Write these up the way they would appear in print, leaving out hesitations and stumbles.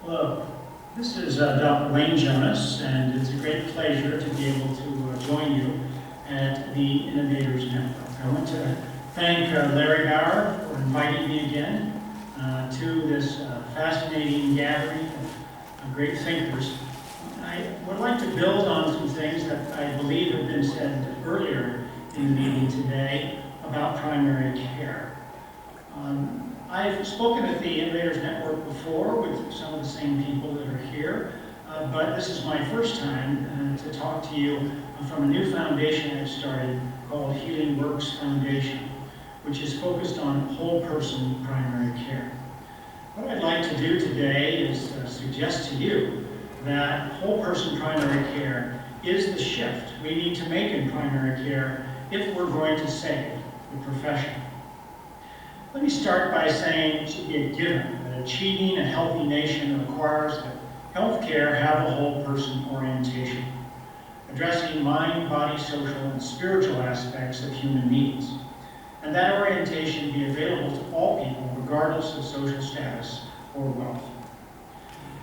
Hello, this is Dr. Wayne Jonas, and it's a great pleasure to be able to join you at the Innovators Network. I want to thank Larry Bauer for inviting me again to this fascinating gathering of great thinkers. I would like to build on some things that I believe have been said earlier in the meeting today about primary care. I've spoken at the Innovators Network before with some of the same people that are here, but this is my first time to talk to you from a new foundation I've started called Healing Works Foundation, which is focused on whole person primary care. What I'd like to do today is suggest to you that whole person primary care is the shift we need to make in primary care if we're going to save the profession. Let me start by saying it should be a given that achieving a healthy nation requires that healthcare have a whole person orientation, addressing mind, body, social, and spiritual aspects of human needs. And that orientation be available to all people regardless of social status or wealth.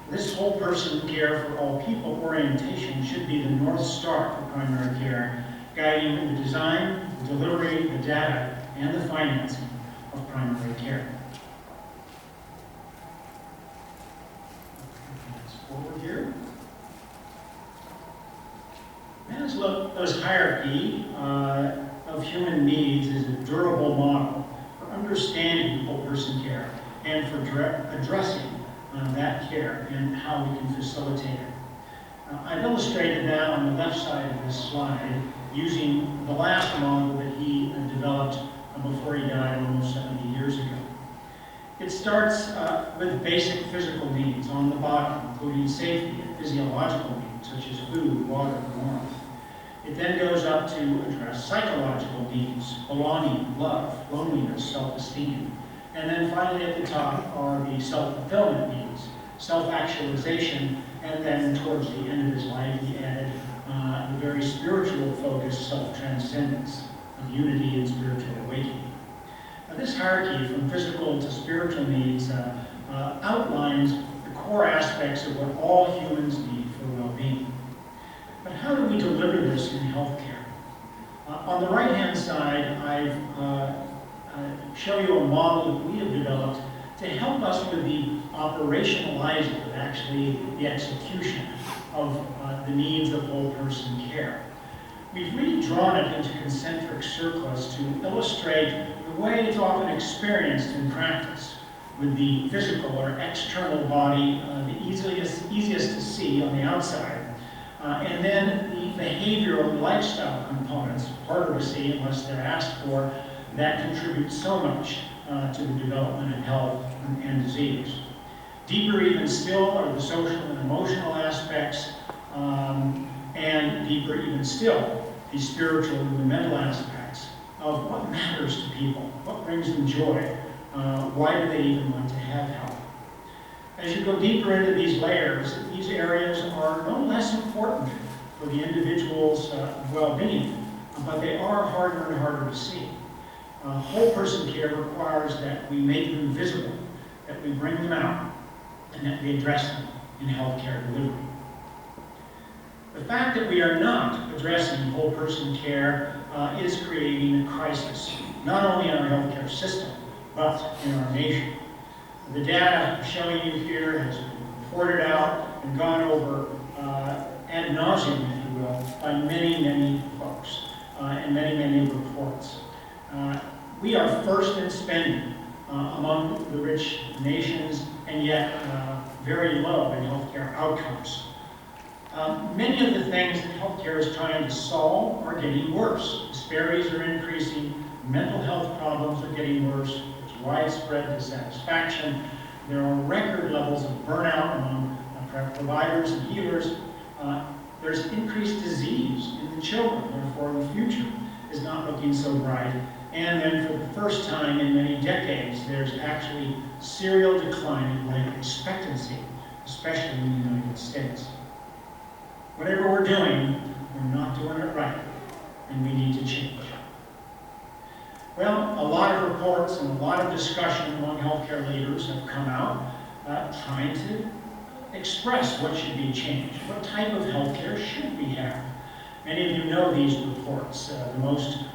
This whole person care for all people orientation should be the North Star for primary care, guiding the design, the delivery, the data, and the financing of primary care. Forward here. Maslow's hierarchy of human needs is a durable model for understanding whole person care and for addressing that care and how we can facilitate it. I've illustrated that on the left side of this slide using the last model that he developed before he died almost 70 years ago. It starts with basic physical needs on the bottom, including safety and physiological needs such as food, water, and warmth. It then goes up to address psychological needs, belonging, love, loneliness, self-esteem. And then finally at the top are the self-fulfillment needs, self-actualization, and then towards the end of his life he added the very spiritual focus, self-transcendence, of unity and spiritual awakening. Now, this hierarchy from physical to spiritual needs outlines the core aspects of what all humans need for well-being. But how do we deliver this in healthcare? On the right-hand side, I've show you a model that we have developed to help us with the operationalizing, but actually the execution of the needs of whole person care. We've really drawn it into concentric circles to illustrate the way it's often experienced in practice, with the physical or external body the easiest to see on the outside, and then the behavioral and lifestyle components, harder to see unless they're asked for, that contribute so much to the development of health and disease. Deeper even still are the social and emotional aspects, and deeper even still, the spiritual and the mental aspects of what matters to people, what brings them joy, why do they even want to have health. As you go deeper into these layers, these areas are no less important for the individual's well-being, but they are harder and harder to see. Whole person care requires that we make them visible, that we bring them out, and that we address them in healthcare delivery. The fact that we are not addressing whole person care is creating a crisis, not only in our healthcare system, but in our nation. The data I'm showing you here has been reported out and gone over ad nauseum, if you will, by many, many folks and many, many reports. We are first in spending among the rich nations, and yet very low in healthcare outcomes. Many of the things that healthcare is trying to solve are getting worse. Disparities are increasing, mental health problems are getting worse, there's widespread dissatisfaction, there are record levels of burnout among providers and healers, there's increased disease in the children, therefore the future is not looking so bright. And then for the first time in many decades, there's actually serial decline in life expectancy, especially in the United States. Whatever we're doing, we're not doing it right, and we need to change. Well, a lot of reports and a lot of discussion among healthcare leaders have come out trying to express what should be changed. What type of health care should we have? Many of you know these reports. The most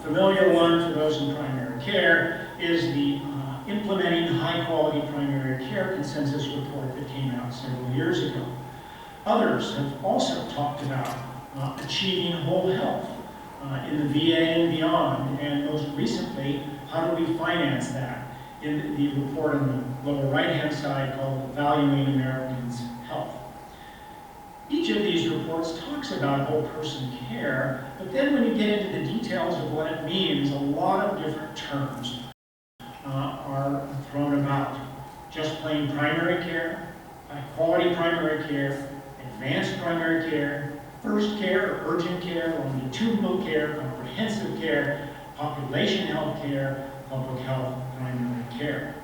familiar one for those in primary care is the Implementing High-Quality Primary Care Consensus Report that came out several years ago. Others have also talked about achieving whole health in the VA and beyond, and most recently, how do we finance that, in the report on the lower right-hand side called Valuing Americans' Health. Each of these reports talks about whole person care, but then when you get into the details of what it means, a lot of different terms are thrown about. Just plain primary care, high-quality primary care, advanced primary care, first care or urgent care, longitudinal care, comprehensive care, population health care, public health primary care.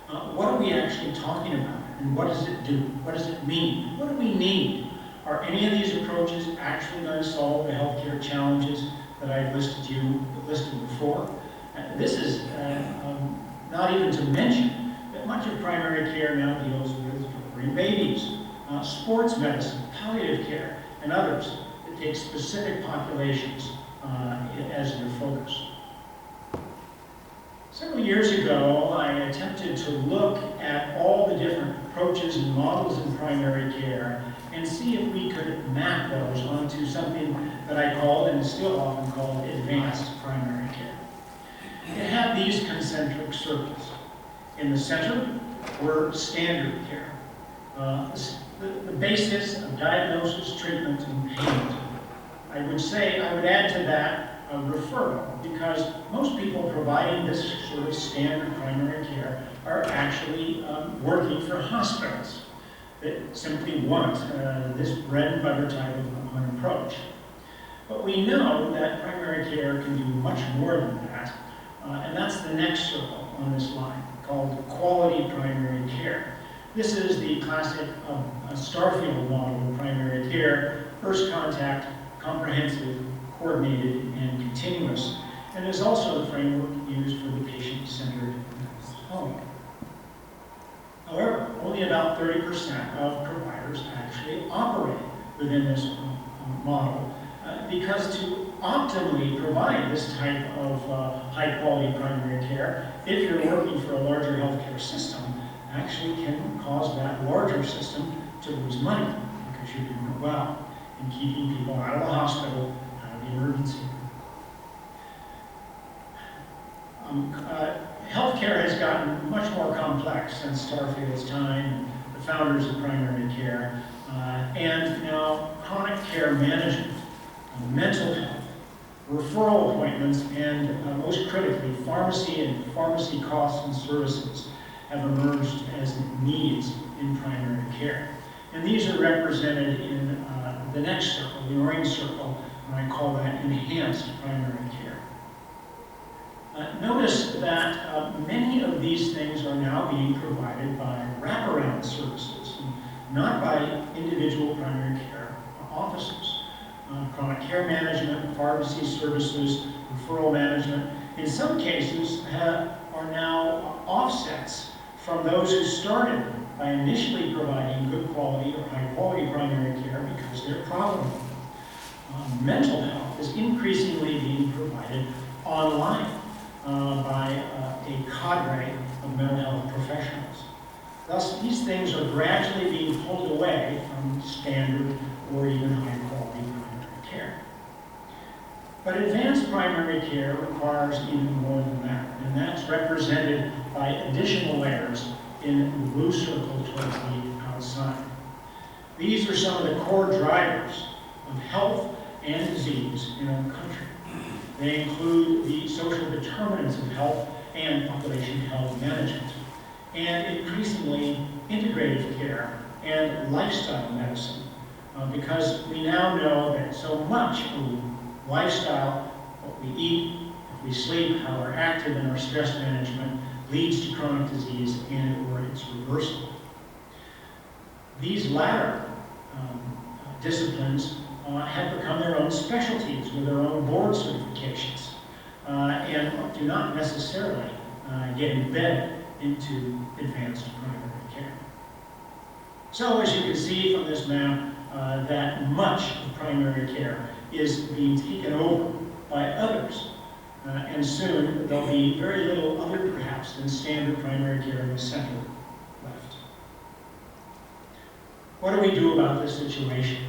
What are we actually talking about, and what does it do? What does it mean? What do we need? Are any of these approaches actually going to solve the healthcare challenges that I've listed before? This is not even to mention that much of primary care now deals with delivering babies, sports medicine, palliative care, and others that take specific populations as their focus. Several years ago, I attempted to look at all the different approaches and models in primary care and see if we could map those onto something that I called, and still often called, advanced primary care. It had these concentric circles. In the center were standard care, the basis of diagnosis, treatment, and payment. I would add to that a referral, because most people providing this sort of standard primary care are actually working for hospitals that simply want this bread and butter type of an approach. But we know that primary care can do much more than that, and that's the next circle on this line, called quality primary care. This is the classic Starfield model of primary care: first contact, comprehensive, coordinated, and continuous, and is also the framework used for the patient-centered home. However, only about 30% of providers actually operate within this model, because to optimally provide this type of high-quality primary care, if you're working for a larger healthcare system, actually can cause that larger system to lose money, because you're doing well in keeping people out of the hospital, out of the emergency room. Healthcare has gotten much more complex since Starfield's time and the founders of primary care, and now chronic care management, mental health, referral appointments, and most critically, pharmacy and pharmacy costs and services have emerged as needs in primary care. And these are represented in the next circle, the orange circle, and I call that enhanced primary care. Notice that many of these things are now being provided by wraparound services, not by individual primary care offices. Chronic care management, pharmacy services, referral management, in some cases are now offsets from those who started by initially providing good quality or high quality primary care because they're profitable. Mental health is increasingly being provided online by a cadre of mental health professionals. Thus, these things are gradually being pulled away from standard or even high quality primary care. But advanced primary care requires even more than that, and that's represented by additional layers in the blue circle towards the outside. These are some of the core drivers of health and disease in our country. They include the social determinants of health and population health management, and increasingly integrative care and lifestyle medicine, because we now know that so much of lifestyle, what we eat, if we sleep, how we're active in our stress management, leads to chronic disease and or its reversal. These latter disciplines have become their own specialties with their own board certifications and do not necessarily get embedded into advanced primary care. So as you can see from this map, that much of primary care is being taken over by others. And soon there'll be very little other perhaps than standard primary care in the center left. What do we do about this situation?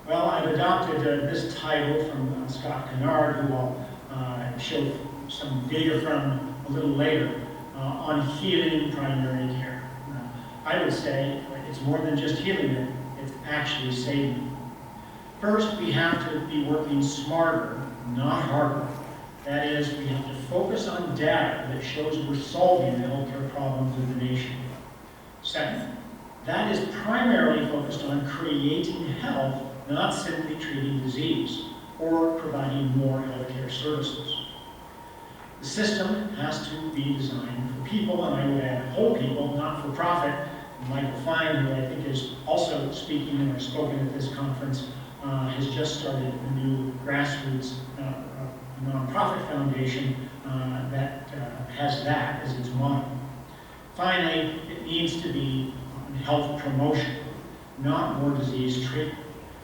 Well, I've adopted this title from Scott Kennard, who I'll show some data from a little later, on healing primary care. I would say it's more than just healing it, it's actually saving it. First, we have to be working smarter, not harder. That is, we have to focus on data that shows we're solving the healthcare problems of the nation. Second, that is primarily focused on creating health, not simply treating disease or providing more healthcare services. The system has to be designed for people, and I would add whole people, not for profit. And Michael Fine, who I think is also speaking or spoken at this conference, has just started a new grassroots nonprofit foundation that has that as its motto. Finally, it needs to be health promotion, not more disease treatment,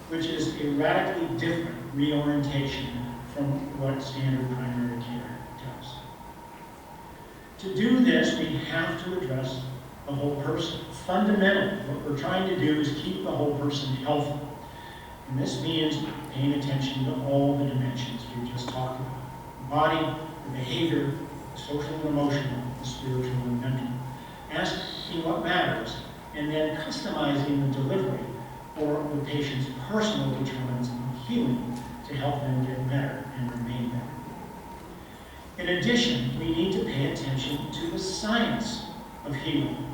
which is a radically different reorientation from what standard primary care does. To do this, we have to address the whole person. Fundamentally, what we're trying to do is keep the whole person healthy. And this means paying attention to all the dimensions we just talked about. The body, the behavior, the social and emotional, the spiritual and mental. Asking what matters, and then customizing the delivery for the patient's personal determinants of healing to help them get better and remain better. In addition, we need to pay attention to the science of healing.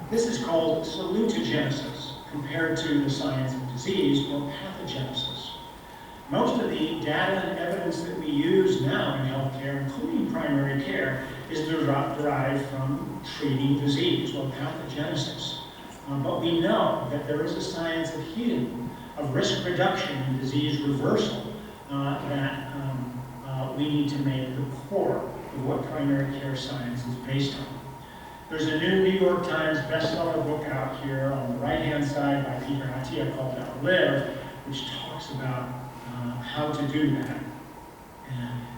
This is called salutogenesis, compared to the science of disease or pathogenesis. Most of the data and evidence that we use now in healthcare, including primary care, is derived from treating disease or pathogenesis. But we know that there is a science of healing, of risk reduction and disease reversal that we need to make the core of what primary care science is based on. There's a new New York Times bestseller book out here on the right-hand side by Peter Attia called Outlive, which talks about how to do that.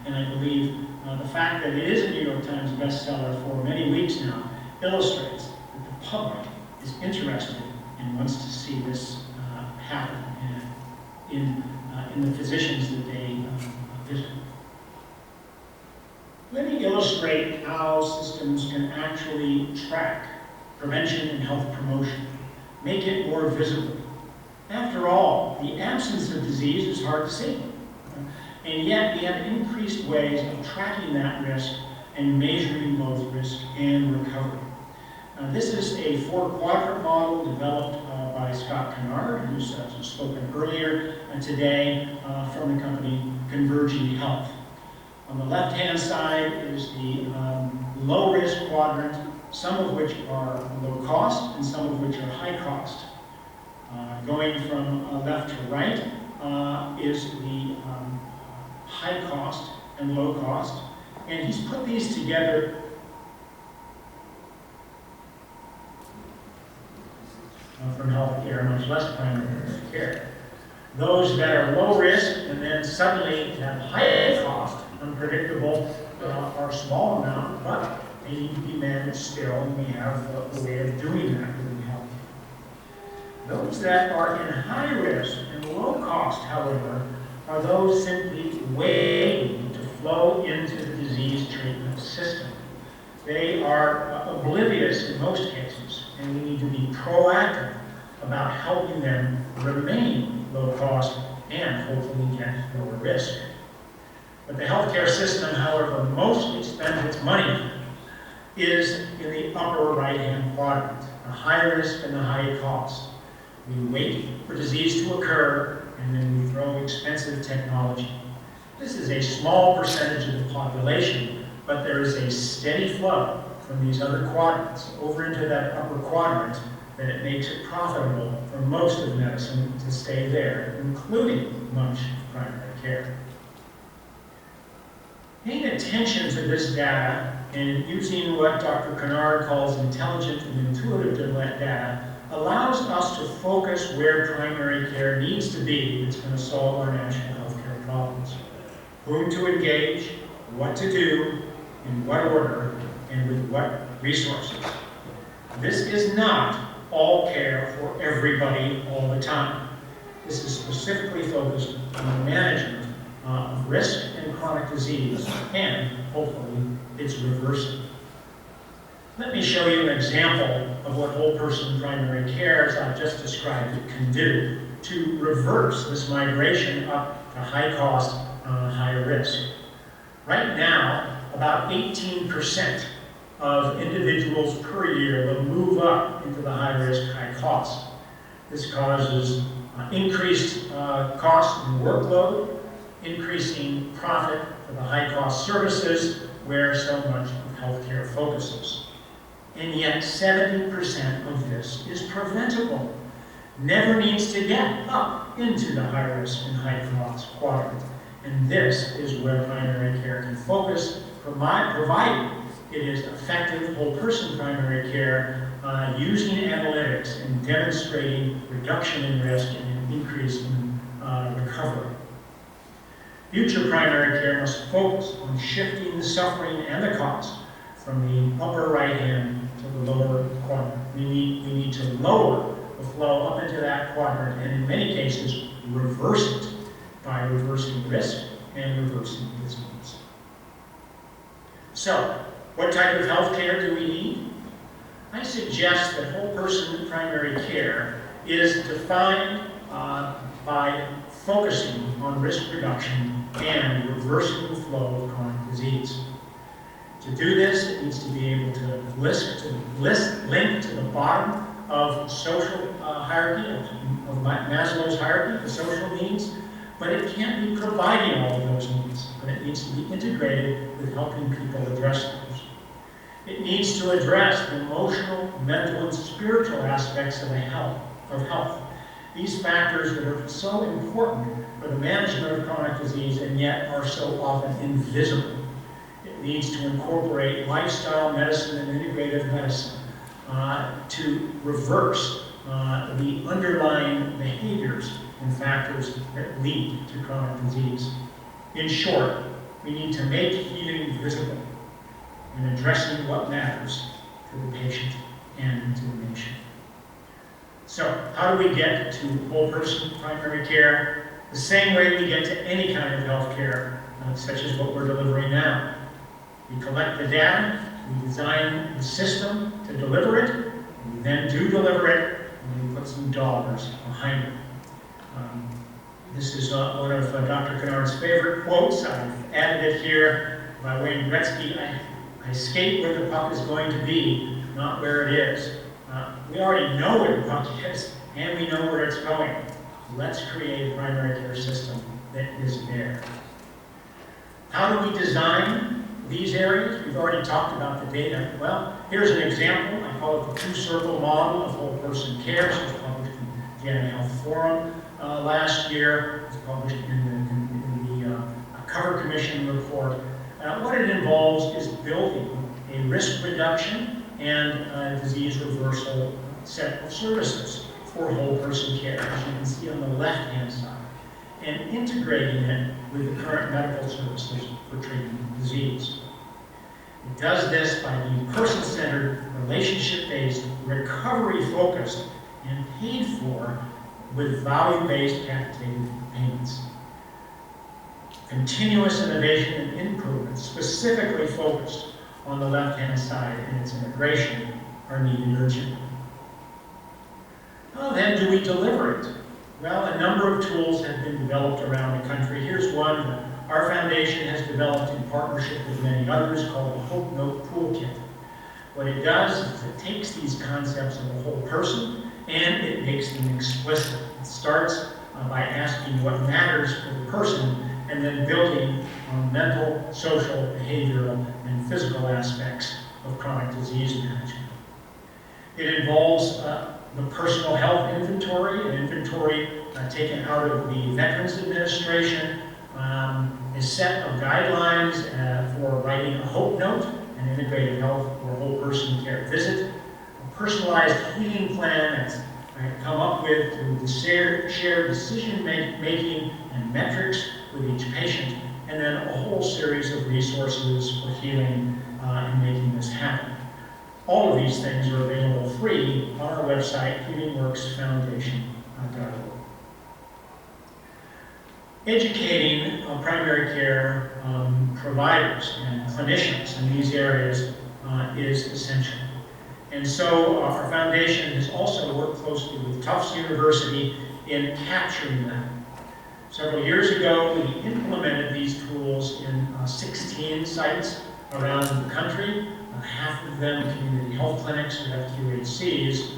And I believe the fact that it is a New York Times bestseller for many weeks now illustrates that the public is interested and wants to see this happen in the physicians that they visit. Let me illustrate how systems can actually track prevention and health promotion, make it more visible. After all, the absence of disease is hard to see, and yet we have increased ways of tracking that risk and measuring both risk and recovery. This is a 4-quadrant model developed by Scott Kennard, who's spoken earlier today from the company Converging Health. On the left-hand side is the low-risk quadrant, some of which are low cost and some of which are high cost. Going from left to right is the high cost and low cost, and he's put these together from healthcare, much less primary care. Those that are low risk and then suddenly have high cost, unpredictable, are a small amount, but they need to be managed still, and we have a way of doing that within healthcare. Those that are in high risk and low cost, however, are those simply waiting to flow into the disease treatment system. They are oblivious in most cases, and we need to be proactive about helping them remain low cost and hopefully get lower risk. But the healthcare system, however, mostly spends its money is in the upper right-hand quadrant, the high risk and the high cost. We wait for disease to occur, and then we throw expensive technology. This is a small percentage of the population, but there is a steady flow from these other quadrants over into that upper quadrant that it makes it profitable for most of medicine to stay there, including much primary care. Paying attention to this data and using what Dr. Kennard calls intelligent and intuitive data allows us to focus where primary care needs to be that's going to solve our national health care problems. Whom to engage, what to do, in what order, and with what resources. This is not all care for everybody all the time. This is specifically focused on the management of risk and chronic disease, and hopefully its reversal. Let me show you an example of what whole person primary care, as I've just described it, can do to reverse this migration up to high cost, high risk. Right now, about 18% of individuals per year will move up into the high risk, high cost. This causes increased cost and workload, increasing profit for the high cost services where so much of healthcare focuses. And yet 70% of this is preventable. Never needs to get up into the high risk and high cost quadrant. And this is where primary care can focus, provided it is effective whole person primary care using analytics and demonstrating reduction in risk and an increase in recovery. Future primary care must focus on shifting the suffering and the cost from the upper right hand to the lower quadrant. We need to lower the flow up into that quadrant, and in many cases reverse it by reversing risk and reversing disease. So, what type of health care do we need? I suggest that whole person primary care is defined by focusing on risk reduction and reversing the flow of chronic disease. To do this, it needs to be able to link to the bottom of social hierarchy, of Maslow's hierarchy, the social needs, but it can't be providing all of those needs, but it needs to be integrated with helping people address those. It needs to address the emotional, mental, and spiritual aspects of health. These factors that are so important for the management of chronic disease and yet are so often invisible. It needs to incorporate lifestyle medicine and integrative medicine to reverse the underlying behaviors and factors that lead to chronic disease. In short, we need to make healing visible in addressing what matters to the patient and to the nation. So, how do we get to whole person primary care? The same way we get to any kind of health care, such as what we're delivering now. We collect the data, we design the system to deliver it, we then do deliver it, and we put some dollars behind it. This is one of Dr. Kennard's favorite quotes. I've added it here by Wayne Gretzky. I skate where the puck is going to be, not where it is. We already know where the puck is, and we know where it's going. Let's create a primary care system that is there. How do we design these areas? We've already talked about the data. Well, here's an example. I call it the two-circle model of whole person care. This was published in the Vienna Health Forum last year. It was published in the Cover Commission report. What it involves is building a risk reduction and disease reversal set of services for whole person care, as you can see on the left-hand side, and integrating it with the current medical services for treating disease. It does this by being person-centered, relationship-based, recovery-focused, and paid for with value-based capitated payments. Continuous innovation and improvement, specifically focused on the left-hand side and its integration, are needed urgently. How then do we deliver it? Well, a number of tools have been developed around the country. Here's one that our foundation has developed in partnership with many others called the Hope Note Toolkit. What it does is it takes these concepts of the whole person and it makes them explicit. It starts by asking what matters for the person and then building on mental, social, behavioral, and physical aspects of chronic disease management. It involves the personal health inventory, an inventory taken out of the Veterans Administration, a set of guidelines for writing a hope note, an integrated health or whole person care visit, a personalized healing plan that's come up with through the shared decision-making and metrics with each patient, and then a whole series of resources for healing and making this happen. All of these things are available free on our website, healingworksfoundation.org. Educating primary care providers and clinicians in these areas is essential. And so our foundation has also worked closely with Tufts University in capturing that. Several years ago, we implemented these tools in 16 sites around the country. Half of them community health clinics who have QHCs.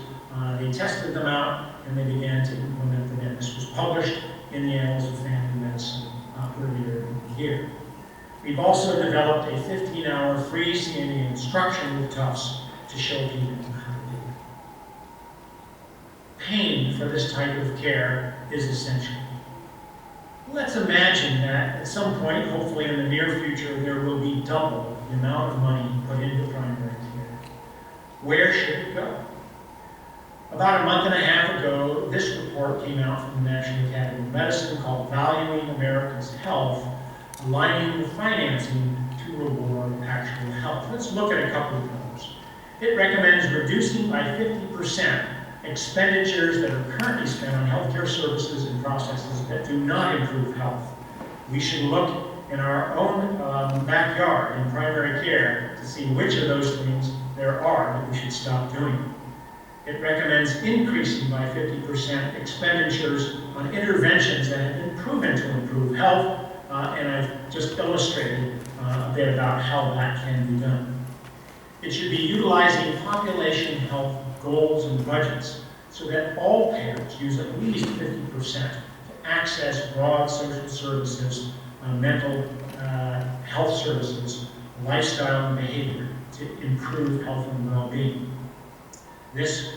They tested them out and they began to implement them in. This was published in the Annals of Family Medicine earlier in the year. We've also developed a 15-hour freestanding instruction with Tufts to show people how to do it. Paying for this type of care is essential. Let's imagine that at some point, hopefully in the near future, there will be double the amount of money put into primary care. Where should it go? About a month and a half ago, this report came out from the National Academy of Medicine called Valuing America's Health, Aligning the Financing to Reward Actual Health. Let's look at a couple of those. It recommends reducing by 50% expenditures that are currently spent on healthcare services and processes that do not improve health. We should look in our own backyard in primary care to see which of those things there are that we should stop doing. It recommends increasing by 50% expenditures on interventions that have been proven to improve health, and I've just illustrated a bit about how that can be done. It should be utilizing population health goals and budgets so that all payers use at least 50% to access broad social services, mental health services, lifestyle and behavior to improve health and well-being. This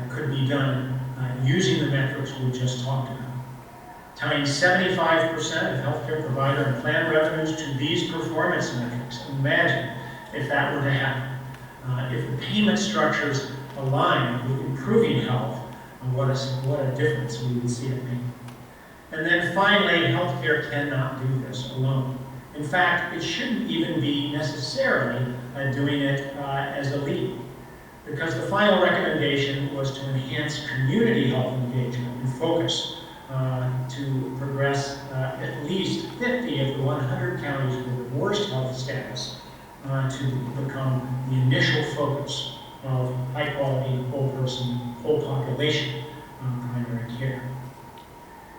could be done using the metrics we just talked about. Tying 75% of healthcare provider and plan revenues to these performance metrics. Imagine if that were to happen. If the payment structures align with improving health, what a difference we would see it make. And then finally, healthcare cannot do this alone. In fact, it shouldn't even be necessarily doing it as a lead, because the final recommendation was to enhance community health engagement and focus to progress at least 50 of the 100 counties with the worst health status to become the initial focus of high-quality, whole-person, whole-population primary care.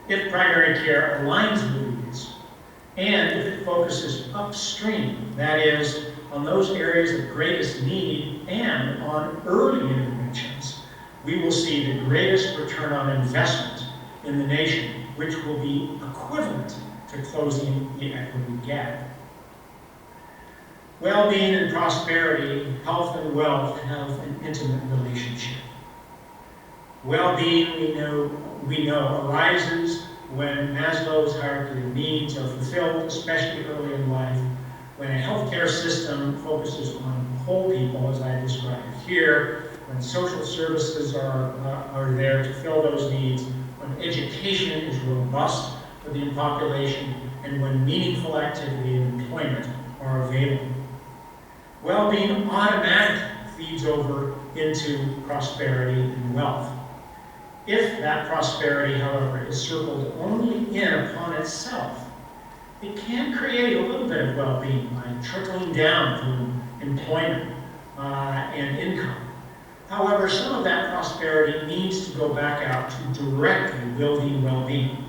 If primary care aligns with these, and if it focuses upstream, that is, on those areas of greatest need and on early interventions, we will see the greatest return on investment in the nation, which will be equivalent to closing the equity gap. Well-being and prosperity, health and wealth have an intimate relationship. Well-being, we know arises when Maslow's hierarchy of needs are fulfilled, especially early in life, when a healthcare system focuses on whole people, as I described here, when social services are there to fill those needs, when education is robust for the population, and when meaningful activity and employment are available. Well-being automatically feeds over into prosperity and wealth. If that prosperity, however, is circled only in upon itself, it can create a little bit of well-being by trickling down through employment and income. However, some of that prosperity needs to go back out to directly building well-being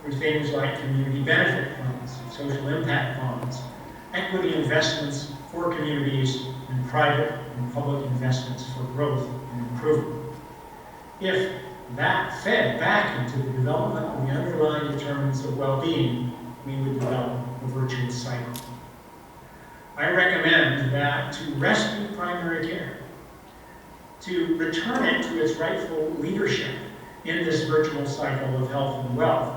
through things like community benefit funds, social impact funds, equity investments for communities, and private and public investments for growth and improvement. If that fed back into the development of the underlying determinants of well-being, we would develop a virtuous cycle. I recommend that to rescue primary care, to return it to its rightful leadership in this virtual cycle of health and wealth,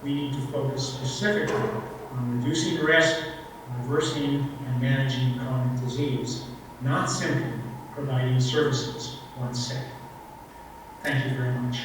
we need to focus specifically on reducing risk, reversing and managing chronic disease, not simply providing services once sick. Thank you very much.